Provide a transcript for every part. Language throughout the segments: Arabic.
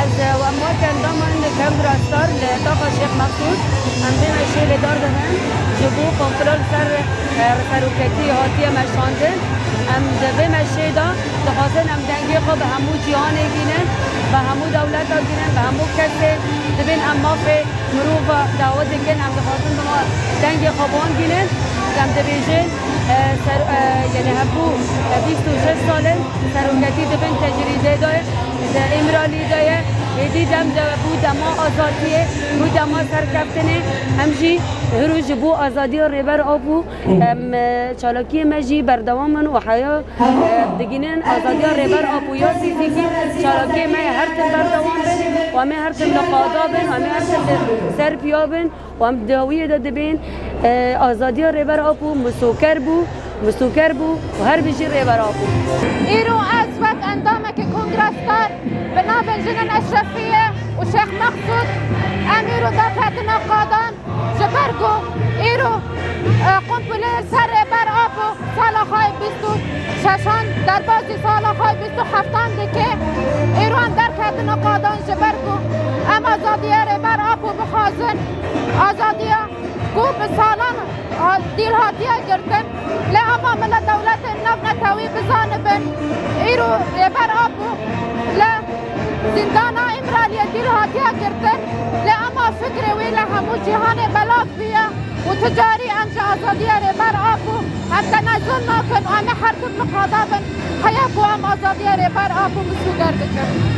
از واموات اندامان کمبرا ستار لطاقة شیخ مقصود هم بین شیل دار دهن جبو کنترل سروکتی هاتیه مشاندن هم به مشیدا دخواستن هم دنگی خواه به همو جهان گینن به همو دولت ها گینن به همو کسی دبین هم مافی مروف دعوت کن هم دخواستن به ما دنگی خوابان گینن هم دبیجن یعنی هبو 26 ساله سروکتی دبین تجریده داره امرالی داره ایدی دم بود دما آزادیه بود دما سرکفتنه همجی هروج بو آزادی ریبر آبو چالاکی مجی بردوامن و حیا دگینن آزادی ریبر آبو یا سیزیکی چالاکی ما هر تن بردوام بن و ما هر تن لقادا بن و ما هر تن سر پیا بن و هم داویه داده بین آزادی ریبر آبو مسوکر بو و هر بیشی ریبر آبو ایرو از وقت اندامه که کنگرستار به نام جنن اشرفیه و شیخ مقصود امیرو دفتنا قادان جبرگو ایرو قنبله سر بر آبو سالاخای 26 در بازی سالاخای 27 که ایرو هم در کتنا قادان جبرگو اما آزادیه بر آبو بخوازن آزادیه گو به سالان دیل هاتیه گردن لی اما من دولت نف نتاوی بزانبن ایرو بر آبو لی زندانا امرالیه دیل هاتیه گردن لی اما فکر وی همو جهان بلاک بیه و تجاری انجا آزادیه بر آبو هم تنزل ناکن و همه هر طب مقادا بن حیاکو هم آزادیه بر آبو مسوگر بکن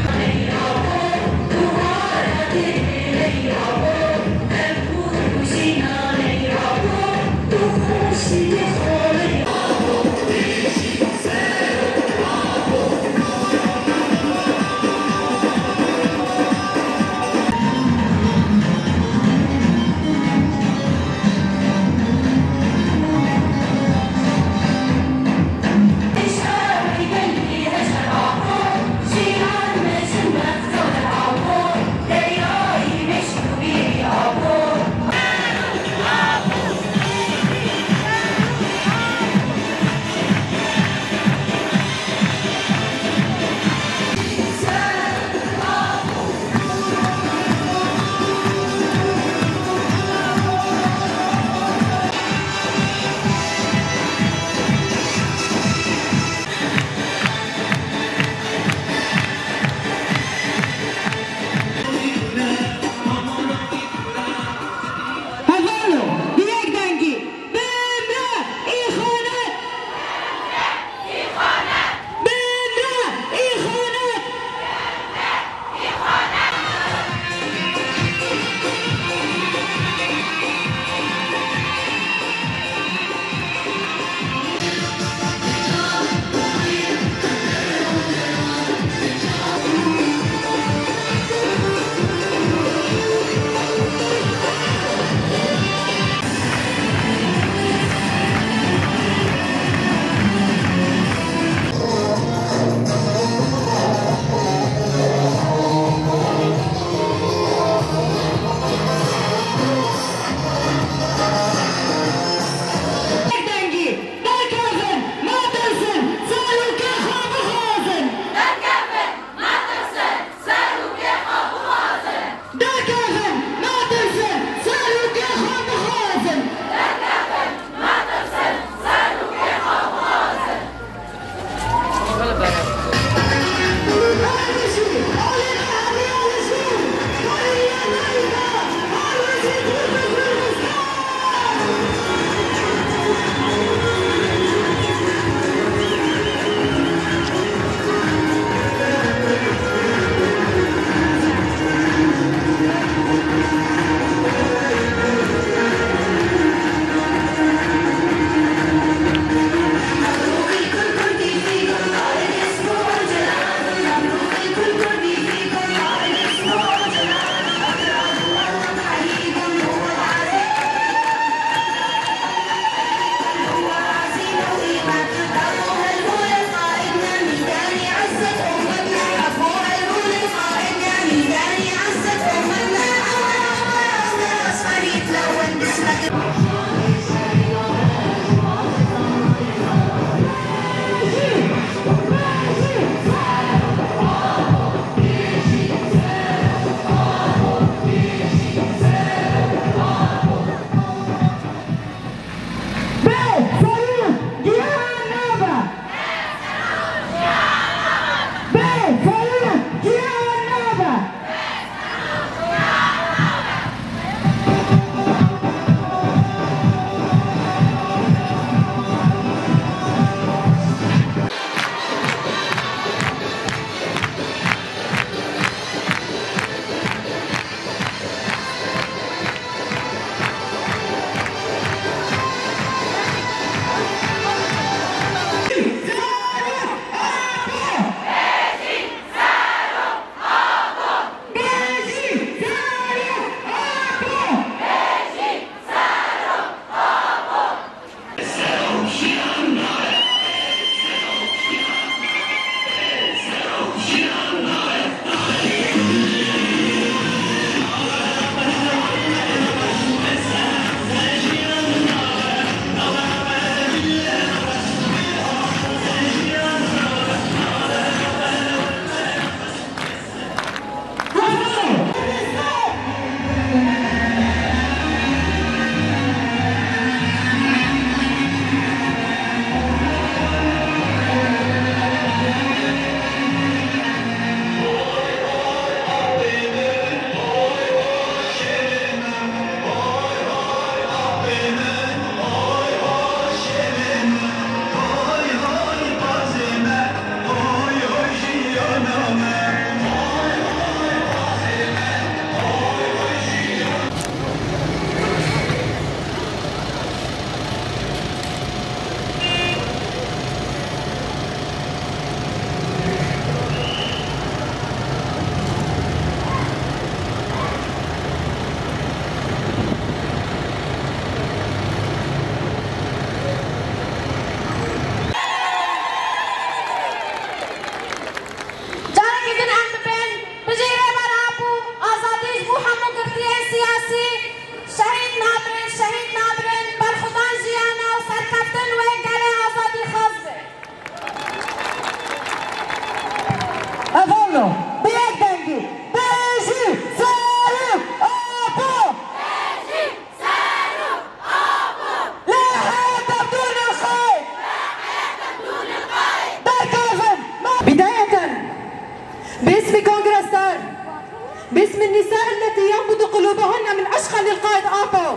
باسم النساء التي ينبض قلوبهن من أشقى القائد آبو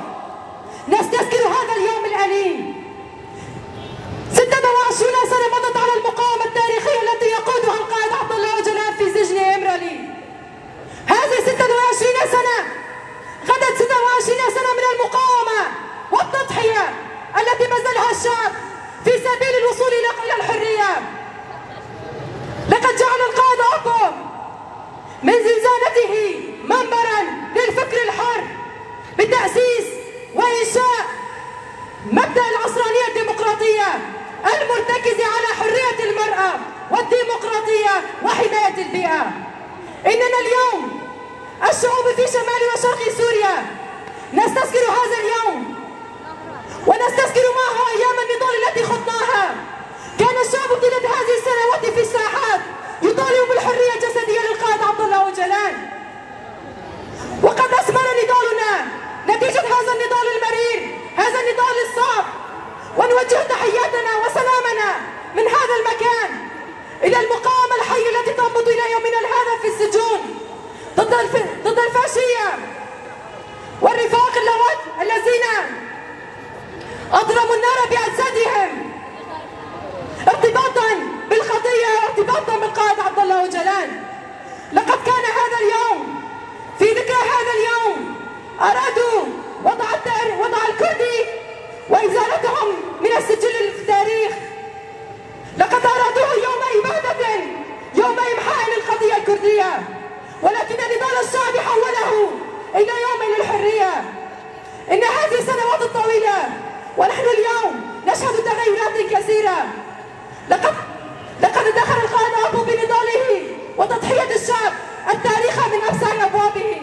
نستذكر هذا اليوم الأليم. 26 سنة مضت على المقاومة التاريخية التي يقودها القائد عبد الله أوجلان في سجن إمرالي. هذه 26 سنة غدت 26 سنة من المقاومة والتضحية التي بذلها الشعب في سبيل الوصول إلى الحرية. لقد جعل القائد آبو من زنزانته منبرا للفكر الحر بتأسيس وإنشاء مبدأ العصرانية الديمقراطية المرتكز على حرية المرأة والديمقراطية وحماية البيئة. إننا اليوم الشعوب في شمال وشرق سوريا نستذكر هذا اليوم ونستذكر معه أيام النضال التي خضناها. كان الشعب طيلة هذه السنوات في الساحات يطالب بالحرية الجسدية للقائد عبد الله أوجلان، وقد أثمر نضالنا نتيجة هذا النضال المرير، هذا النضال الصعب. ونوجه تحياتنا وسلامنا من هذا المكان إلى المقاومة الحية التي تنبض إلى يومنا هذا في السجون ضد الفاشية والرفاق اللوات الذين أضرموا النار بأجسادهم ارتباطا بالقضية وارتباطا بالقائد عبد الله أوجلان. لقد كان هذا اليوم في ذكرى هذا اليوم أرادوا وضع الكردي وإزالتهم من السجل في التاريخ. لقد أرادوه يوم إبادة، يوم إمحاء للقضية الكردية، ولكن نضال الشعب حوله إلى يوم للحرية. إن هذه السنوات الطويلة ونحن اليوم نشهد تغيرات كثيرة. لقد دخل القائد آبو بنضاله وتضحية الشعب التاريخ من أفسح أبوابه.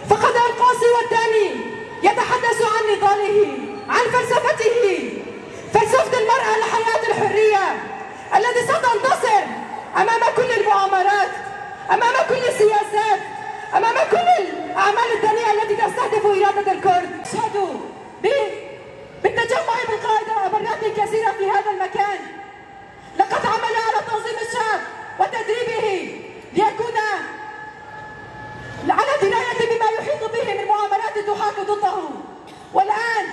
فقد القاسي والداني يتحدث عن نضاله، عن فلسفته، فلسفة المرأة لحياة الحرية التي ستنتصر أمام كل المؤامرات، أمام كل السياسات، أمام كل الأعمال الدنيئة التي تستهدف إرادة الكرد. أشهد بالتجمع بالقائد مرات كثيرة في هذا المكان. لقد عمل على تنظيم الشعب وتدريبه ليكون على دراية بما يحيط به من مؤامرات تحاك ضده. والآن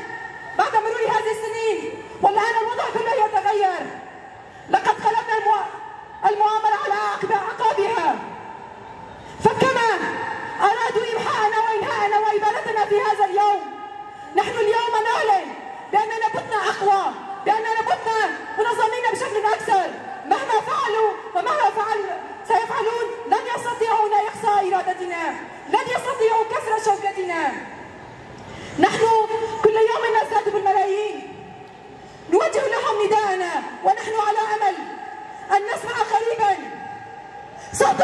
بعد مرور هذه السنين والآن الوضع كله يتغير. لقد قلبنا المؤامرة على أعقابها، فكما أرادوا إمحاءنا وإنهاءنا وإبادتنا في هذا اليوم، نحن اليوم نعلن بأننا بتنا أقوى، بأننا بتنا منظمين بشكل أكثر. مهما فعلوا ومهما سيفعلون لن يستطيعون إقصاء إرادتنا، لن يستطيعوا كسر شوكتنا. نحن كل يوم نزداد بالملايين، نوجه لهم نداءنا ونحن على أمل أن نسمع قريبا صوت